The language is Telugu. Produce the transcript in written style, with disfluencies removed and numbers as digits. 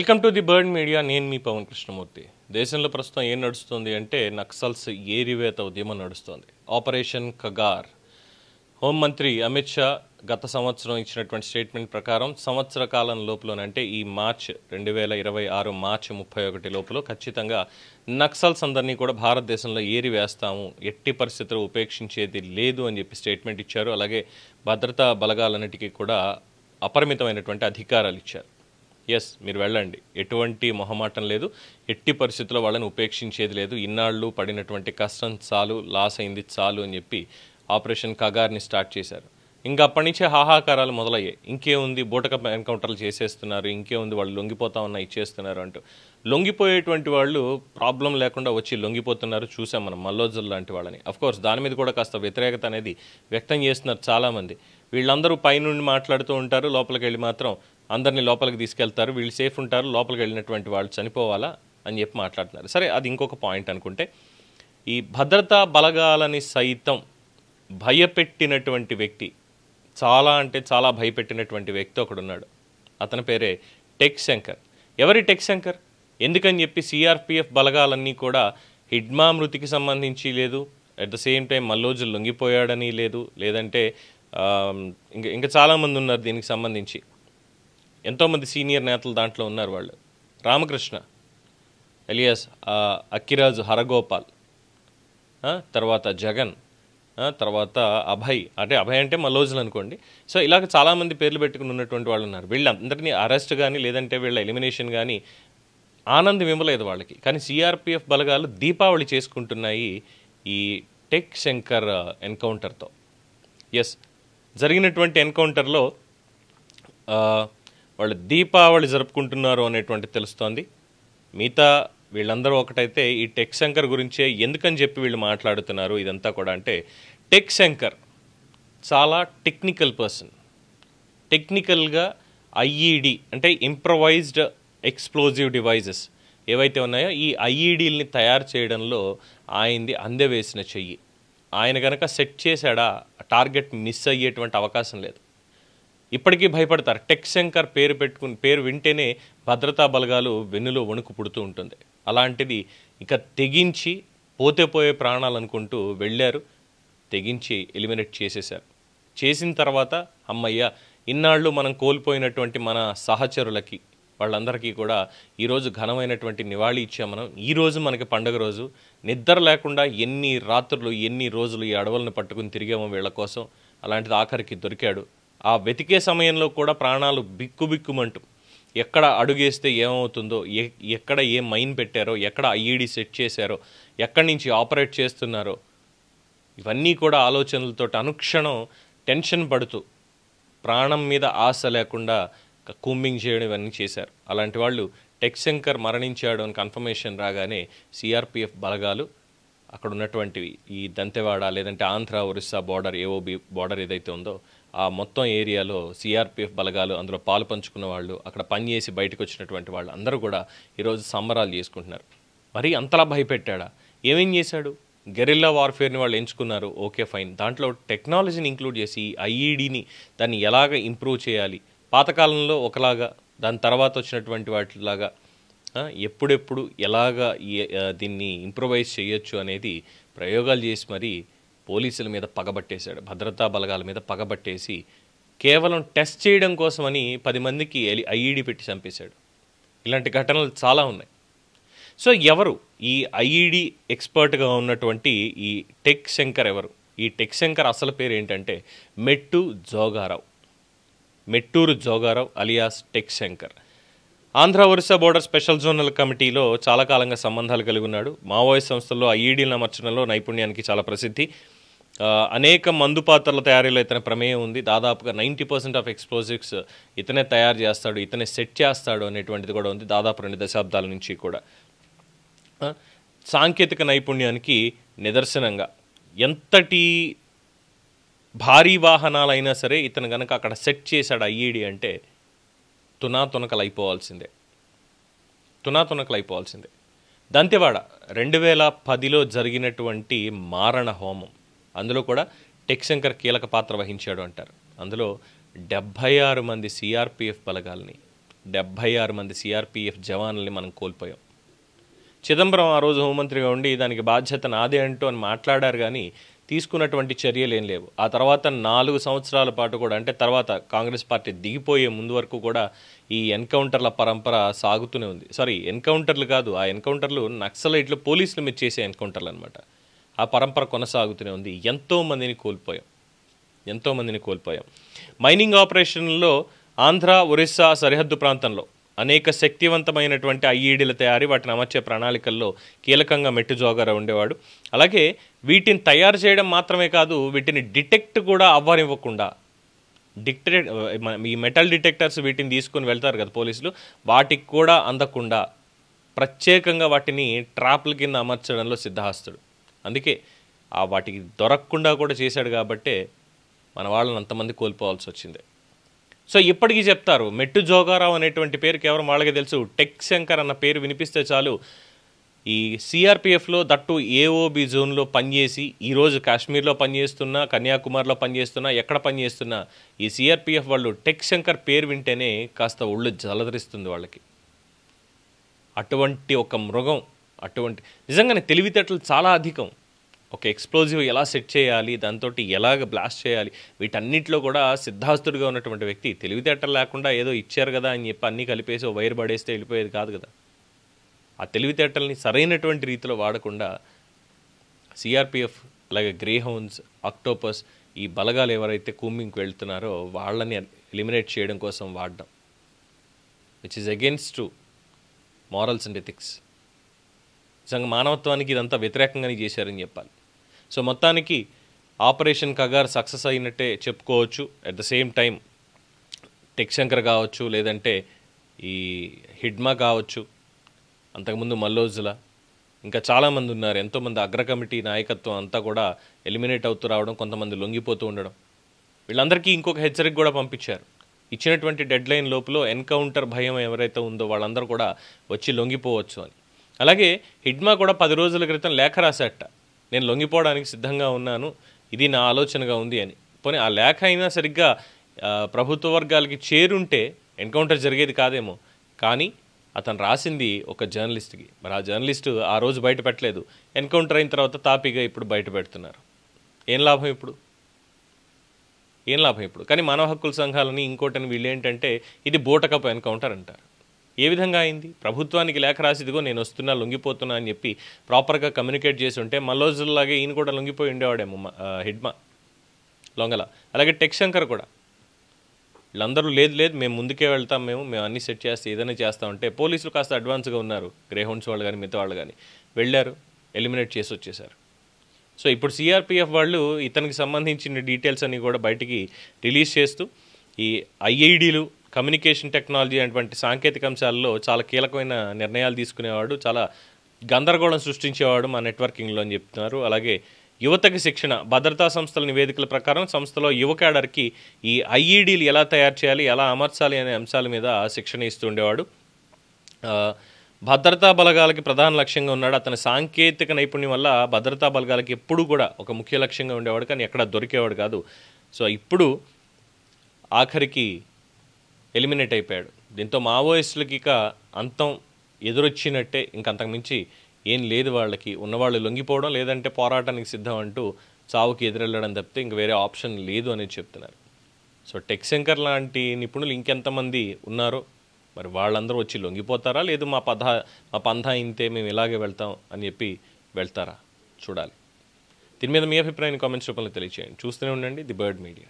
Welcome to the bird media. నేను మీ పవన్ కృష్ణమూర్తి. దేశంలో ప్రస్తుతం ఏం నడుస్తుంది అంటే నక్సల్స్ ఏరివేత ఉద్యమం నడుస్తుంది. ఆపరేషన్ కగార్. హోంమంత్రి అమిత్ షా గత సంవత్సరం ఇచ్చినటువంటి స్టేట్మెంట్ ప్రకారం సంవత్సర కాలం లోపలనంటే ఈ మార్చ్ 2026 మార్చి 31 లోపల ఖచ్చితంగా నక్సల్స్ అందరినీ కూడా భారతదేశంలో ఏరివేస్తాము, ఎట్టి పరిస్థితుల్లో ఉపేక్షించేది లేదు అని చెప్పి స్టేట్మెంట్ ఇచ్చారు. అలాగే భద్రతా బలగాలన్నిటికీ కూడా అపరిమితమైనటువంటి అధికారాలు ఇచ్చారు. ఎస్, మీరు వెళ్ళండి, ఎటువంటి మొహమాటం లేదు, ఎట్టి పరిస్థితుల్లో వాళ్ళని ఉపేక్షించేది లేదు, ఇన్నాళ్ళు పడినటువంటి కష్టం చాలు, లాస్ అయింది చాలు అని చెప్పి ఆపరేషన్ కగార్ని స్టార్ట్ చేశారు. ఇంకా అప్పటి నుంచే హాహాకారాలు మొదలయ్యాయి. ఇంకేముంది, బూటక ఎన్కౌంటర్లు చేసేస్తున్నారు, ఇంకేముంది వాళ్ళు లొంగిపోతా ఉన్నా ఇచ్చేస్తున్నారు అంటూ. లొంగిపోయేటువంటి వాళ్ళు ప్రాబ్లం లేకుండా వచ్చి లొంగిపోతున్నారు. చూసాం మనం మల్లోజుల్ లాంటి వాళ్ళని. అఫ్కోర్స్ దాని మీద కూడా కాస్త వ్యతిరేకత అనేది వ్యక్తం చేస్తున్నారు చాలామంది. వీళ్ళందరూ పైనుండి మాట్లాడుతూ ఉంటారు, లోపలికి వెళ్ళి మాత్రం అందరినీ లోపలికి తీసుకెళ్తారు, వీళ్ళు సేఫ్ ఉంటారు, లోపలికి వెళ్ళినటువంటి వాళ్ళు చనిపోవాలా అని చెప్పి మాట్లాడుతున్నారు. సరే, అది ఇంకొక పాయింట్ అనుకుంటే, ఈ భద్రతా బలగాలని సైతం భయపెట్టినటువంటి వ్యక్తి, చాలా అంటే చాలా భయపెట్టినటువంటి వ్యక్తి ఒకడున్నాడు. అతని పేరే టెక్ శంకర్. ఎవరి టెక్ శంకర్? ఎందుకని చెప్పి సిఆర్పిఎఫ్ బలగాలన్నీ కూడా హిడ్మా మృతికి సంబంధించి లేదు, అట్ ద సేమ్ టైం మల్లోజులు లొంగిపోయాడని లేదు, లేదంటే ఇంకా చాలామంది ఉన్నారు దీనికి సంబంధించి. ఎంతోమంది సీనియర్ నేతలు దాంట్లో ఉన్నారు. వాళ్ళు రామకృష్ణ ఎలియాస్ అక్కిరాజు హరగోపాల్, తర్వాత జగన్, తర్వాత అభయ్, అభయ్ అంటే మల్లోజులు అనుకోండి. సో ఇలాగ చాలామంది పేర్లు పెట్టుకుని ఉన్నటువంటి వాళ్ళు ఉన్నారు. వీళ్ళందరినీ అరెస్ట్ కానీ లేదంటే వీళ్ళ ఎలిమినేషన్ కానీ ఆనందం ఇవ్వలేదు వాళ్ళకి. కానీ సిఆర్పిఎఫ్ బలగాలు దీపావళి చేసుకుంటున్నాయి ఈ టెక్ శంకర్ ఎన్కౌంటర్తో. ఎస్, జరిగినటువంటి ఎన్కౌంటర్లో వాళ్ళు దీపావళి జరుపుకుంటున్నారు అనేటువంటి తెలుస్తోంది. మిగతా వీళ్ళందరూ ఒకటైతే ఈ టెక్ శంకర్ గురించే ఎందుకని చెప్పి వీళ్ళు మాట్లాడుతున్నారు ఇదంతా కూడా అంటే, టెక్ శంకర్ చాలా టెక్నికల్ పర్సన్. టెక్నికల్గా ఐఈడి అంటే ఇంప్రొవైజ్డ్ ఎక్స్ప్లోజివ్ డివైజెస్ ఏవైతే ఉన్నాయో ఈ ఐఈడీల్ని తయారు చేయడంలో ఆయనది అందవేసిన చెయ్యి. ఆయన కనుక సెట్ చేశాడా టార్గెట్ మిస్ అయ్యేటువంటి అవకాశం లేదు. ఇప్పటికీ భయపడతారు. టెక్ శంకర్ పేరు వింటేనే భద్రతా బలగాలు వెన్నులో వణుకు పుడుతూ ఉంటుంది. అలాంటిది ఇక తెగించి పోతే ప్రాణాలు అనుకుంటూ వెళ్ళారు, తెగించి ఎలిమినేట్ చేసేశారు. చేసిన తర్వాత అమ్మయ్య, ఇన్నాళ్ళు మనం కోల్పోయినటువంటి మన సహచరులకి వాళ్ళందరికీ కూడా ఈరోజు ఘనమైనటువంటి నివాళి ఇచ్చాం మనం. ఈరోజు మనకి పండుగ రోజు. నిద్ర లేకుండా ఎన్ని రాత్రులు ఎన్ని రోజులు ఈ అడవులను పట్టుకుని తిరిగామో వీళ్ళ కోసం. అలాంటిది ఆఖరికి దొరికాడు. ఆ వెతికే సమయంలో కూడా ప్రాణాలు బిక్కుబిక్కుమంటూ ఎక్కడ అడుగేస్తే ఏమవుతుందో, ఎక్కడ ఏ మైన్ పెట్టారో, ఎక్కడ ఐఈడి సెట్ చేశారో, ఎక్కడి నుంచి ఆపరేట్ చేస్తున్నారో, ఇవన్నీ కూడా ఆలోచనలతో అనుక్షణం టెన్షన్ పడుతూ ప్రాణం మీద ఆశ లేకుండా కూంబింగ్ చేయడం ఇవన్నీ చేశారు. అలాంటి వాళ్ళు టెక్ శంకర్ మరణించాడు అని కన్ఫర్మేషన్ రాగానే సిఆర్పిఎఫ్ బలగాలు అక్కడ ఉన్నటువంటివి ఈ దంతెవాడ లేదంటే Andhra Orissa border AOB border ఏదైతే ఉందో ఆ మొత్తం ఏరియాలో సిఆర్పిఎఫ్ బలగాలు, అందులో పాలు పంచుకున్న వాళ్ళు, అక్కడ పనిచేసి బయటకు వచ్చినటువంటి వాళ్ళు అందరూ కూడా ఈరోజు సంబరాలు చేసుకుంటున్నారు. మరి అంతలా భయపెట్టాడా? ఏమేం చేశాడు? గెరిల్లా వార్ఫేర్ని వాళ్ళు ఎంచుకున్నారు, ఓకే ఫైన్. దాంట్లో టెక్నాలజీని ఇంక్లూడ్ చేసి ఐఈడిని దాన్ని ఎలాగ ఇంప్రూవ్ చేయాలి, పాతకాలంలో ఒకలాగా దాని తర్వాత వచ్చినటువంటి వాటిలాగా ఎప్పుడెప్పుడు ఎలాగా దీన్ని ఇంప్రూవైజ్ చేయొచ్చు అనేది ప్రయోగాలు చేసి మరీ పోలీసుల మీద పగబట్టేశాడు. భద్రతా బలగాల మీద పగబట్టేసి కేవలం టెస్ట్ చేయడం కోసమని 10 మందికి ఐఈడి పెట్టి చంపేశాడు. ఇలాంటి ఘటనలు చాలా ఉన్నాయి. సో ఎవరు ఈ ఐఈడి ఎక్స్పర్ట్గా ఉన్నటువంటి ఈ టెక్ శంకర్ ఎవరు? ఈ టెక్ శంకర్ అసలు పేరు ఏంటంటే Metturu Jogarao alias Tech Shankar. Andhra Orissa border special zonal కమిటీలో చాలా కాలంగా సంబంధాలు కలిగి ఉన్నాడు. మావోయిస్ట్ సంస్థల్లో ఐఈడీలను అమర్చడంలో నైపుణ్యానికి చాలా ప్రసిద్ధి. అనేక మందు పాత్రల తయారీలో ఇతని ప్రమేయం ఉంది. దాదాపుగా 90% ఆఫ్ ఎక్స్ప్లోజివ్స్ ఇతనే తయారు చేస్తాడు, ఇతనే సెట్ చేస్తాడు అనేటువంటిది కూడా ఉంది. దాదాపు 2 దశాబ్దాల నుంచి కూడా సాంకేతిక నైపుణ్యానికి నిదర్శనంగా ఎంతటి భారీ వాహనాలైనా సరే ఇతను కనుక అక్కడ సెట్ చేశాడు ఐఈడి అంటే తునాతునకలు అయిపోవాల్సిందే. దంతెవాడ 2010లో జరిగినటువంటి మారణ హోమం, అందులో కూడా టెక్ శంకర్ కీలక పాత్ర వహించాడు అంటారు. అందులో 76 మంది సిఆర్పిఎఫ్ బలగాల్ని 76 మంది సిఆర్పిఎఫ్ జవాన్లని మనం కోల్పోయాం. చిదంబరం ఆ రోజు హోంమంత్రిగా ఉండి దానికి బాధ్యత నాదే అంటూ అని మాట్లాడారు, కానీ తీసుకున్నటువంటి చర్యలు ఏం లేవు. ఆ తర్వాత 4 సంవత్సరాల పాటు కూడా, అంటే తర్వాత కాంగ్రెస్ పార్టీ దిగిపోయే ముందు వరకు కూడా ఈ ఎన్కౌంటర్ల పరంపర సాగుతూనే ఉంది. సారీ, ఎన్కౌంటర్లు కాదు, ఆ ఎన్కౌంటర్లు నక్సలైట్లు పోలీసుల మీద చేసే ఎన్కౌంటర్లు అనమాట. ఆ పరంపర కొనసాగుతూనే ఉంది. ఎంతోమందిని కోల్పోయాం. మైనింగ్ ఆపరేషన్లో ఆంధ్ర, ఒరిస్సా సరిహద్దు ప్రాంతంలో అనేక శక్తివంతమైనటువంటి ఐఈడీల తయారీ, వాటిని అమర్చే ప్రణాళికల్లో కీలకంగా మెట్టు జోగారావు ఉండేవాడు. అలాగే వీటిని తయారు చేయడం మాత్రమే కాదు, వీటిని డిటెక్ట్ కూడా అవ్వనివ్వకుండా, ఈ మెటల్ డిటెక్టర్స్ వీటిని తీసుకొని వెళ్తారు కదా పోలీసులు, వాటికి కూడా అందకుండా ప్రత్యేకంగా వాటిని ట్రాప్ల కింద అమర్చడంలో సిద్ధహస్తుడు. అందుకే వాటికి దొరకకుండా కూడా చేశాడు కాబట్టే మన వాళ్ళని అంతమంది కోల్పోవాల్సి వచ్చింది. సో ఇప్పటికీ చెప్తారు, మెట్టు జోగారావు అనేటువంటి పేరు కేవలం వాళ్ళకే తెలుసు. టెక్ శంకర్ అన్న పేరు వినిపిస్తే చాలు, ఈ సిఆర్పిఎఫ్లో దట్టు ఏఓబి జోన్లో పనిచేసి ఈరోజు కాశ్మీర్లో పనిచేస్తున్నా, కన్యాకుమారిలో పనిచేస్తున్నా, ఎక్కడ పనిచేస్తున్నా ఈ సిఆర్పిఎఫ్ వాళ్ళు టెక్ శంకర్ పేరు వింటేనే కాస్త ఒళ్ళు జలధరిస్తుంది వాళ్ళకి. అటువంటి ఒక మృగం, అటువంటి నిజంగానే తెలివితేటలు చాలా అధికం. ఒక ఎక్స్ప్లోజివ్ ఎలా సెట్ చేయాలి, దాంతో ఎలాగ బ్లాస్ట్ చేయాలి, వీటన్నిటిలో కూడా సిద్ధాస్తుడిగా ఉన్నటువంటి వ్యక్తి. తెలివితేటలు లేకుండా ఏదో ఇచ్చారు కదా అని చెప్పి అన్నీ కలిపేసి ఓ వైర్ పడేస్తే వెళ్ళిపోయేది కాదు కదా. ఆ తెలివితేటల్ని సరైనటువంటి రీతిలో వాడకుండా సిఆర్పిఎఫ్, అలాగే గ్రే హౌన్స్, ఆక్టోపస్, ఈ బలగాలు ఎవరైతే కూంబింగ్కి వెళ్తున్నారో వాళ్ళని ఎలిమినేట్ చేయడం కోసం వాడడం, which is against to morals and ethics. నిజంగా మానవత్వానికి ఇదంతా వ్యతిరేకంగానే చేశారని చెప్పాలి. సో మొత్తానికి ఆపరేషన్ కగార్ సక్సెస్ అయినట్టే చెప్పుకోవచ్చు. At the same time tech Shankar కావచ్చు, లేదంటే ఈ హిడ్మా కావచ్చు, అంతకుముందు మల్లోజుల, ఇంకా చాలామంది ఉన్నారు. ఎంతోమంది అగ్ర కమిటీ నాయకత్వం అంతా కూడా ఎలిమినేట్ అవుతూ రావడం, కొంతమంది లొంగిపోతూ ఉండడం. వీళ్ళందరికీ ఇంకొక హెచ్చరిక కూడా పంపించారు. ఇచ్చినటువంటి డెడ్ లైన్ లోపల ఎన్కౌంటర్ భయం ఎవరైతే ఉందో వాళ్ళందరూ కూడా వచ్చి లొంగిపోవచ్చు అని. అలాగే హిడ్మా కూడా 10 రోజుల క్రితం లేఖ రాశాట, నేను లొంగిపోవడానికి సిద్ధంగా ఉన్నాను, ఇది నా ఆలోచనగా ఉంది అని. పోనీ ఆ లేఖ అయినా సరిగ్గా ప్రభుత్వ వర్గాలకి చేరుంటే ఎన్కౌంటర్ జరిగేది కాదేమో. కానీ అతను రాసింది ఒక జర్నలిస్ట్కి. మరి ఆ జర్నలిస్టు ఆ రోజు బయట పెట్టలేదు, ఎన్కౌంటర్ అయిన తర్వాత తాపీగా ఇప్పుడు బయట పెడుతున్నారు. ఏం లాభం ఇప్పుడు? కానీ మానవ హక్కుల సంఘాలని ఇంకోటని వీళ్ళు ఏంటంటే ఇది బూటకపు ఎన్కౌంటర్ అంటారు. ఏ విధంగా అయింది? ప్రభుత్వానికి లేఖ రాసిదిగో నేను వస్తున్నా, లొంగిపోతున్నా అని చెప్పి ప్రాపర్గా కమ్యూనికేట్ చేసి ఉంటే మల్లోజుల్లాగే ఈయన కూడా లొంగిపోయి ఉండేవాడేమో, హిడ్మా లొంగల. అలాగే టెక్ శంకర్ కూడా. వీళ్ళందరూ లేదు మేము ముందుకే వెళ్తాం, మేము అన్నీ సెట్ చేస్తే ఏదైనా చేస్తామంటే పోలీసులు కాస్త అడ్వాన్స్గా ఉన్నారు. గ్రే హౌండ్స్ వాళ్ళు కానీ మిగతా వాళ్ళు కానీ వెళ్ళారు, ఎలిమినేట్ చేసి వచ్చేసారు. సో ఇప్పుడు సిఆర్పిఎఫ్ వాళ్ళు ఇతనికి సంబంధించిన డీటెయిల్స్ అన్ని కూడా బయటికి రిలీజ్ చేస్తూ ఈ ఐఐడీలు, కమ్యూనికేషన్ టెక్నాలజీ అనేటువంటి సాంకేతిక అంశాల్లో చాలా కీలకమైన నిర్ణయాలు తీసుకునేవాడు, చాలా గందరగోళం సృష్టించేవాడు మా నెట్వర్కింగ్లో అని చెప్తున్నారు. అలాగే యువతకి శిక్షణ, భద్రతా సంస్థల నివేదికల ప్రకారం సంస్థలో యువ క్యాడర్కి ఈ ఐఈడీలు ఎలా తయారు చేయాలి, ఎలా అమర్చాలి అనే అంశాల మీద శిక్షణ ఇస్తూ ఉండేవాడు. భద్రతా బలగాలకి ప్రధాన లక్ష్యంగా ఉన్నాడు. అతని సాంకేతిక నైపుణ్యం వల్ల భద్రతా బలగాలకి ఎప్పుడు కూడా ఒక ముఖ్య లక్ష్యంగా ఉండేవాడు, కానీ ఎక్కడ దొరికేవాడు కాదు. సో ఇప్పుడు ఆఖరికి ఎలిమినేట్ అయిపోయాడు. దీంతో మావోయిస్టులకి ఇక అంతం ఎదురొచ్చినట్టే, ఇంకంతకుమించి ఏం లేదు వాళ్ళకి. ఉన్నవాళ్ళు లొంగిపోవడం, లేదంటే పోరాటానికి సిద్ధం అంటూ చావుకి ఎదురెళ్ళడం తప్పితే ఇంక వేరే ఆప్షన్ లేదు అనేది చెప్తున్నారు. సో టెక్ శంకర్ లాంటి నిపుణులు ఇంకెంతమంది ఉన్నారో మరి వాళ్ళందరూ వచ్చి లొంగిపోతారా, లేదు మా పంథా ఇంతే, మేము ఇలాగే వెళ్తాం అని చెప్పి వెళ్తారా చూడాలి. దీని మీద మీ అభిప్రాయాన్ని కామెంట్స్ రూపంలో తెలియచేయండి. చూస్తూనే ఉండండి ది బర్డ్ మీడియా.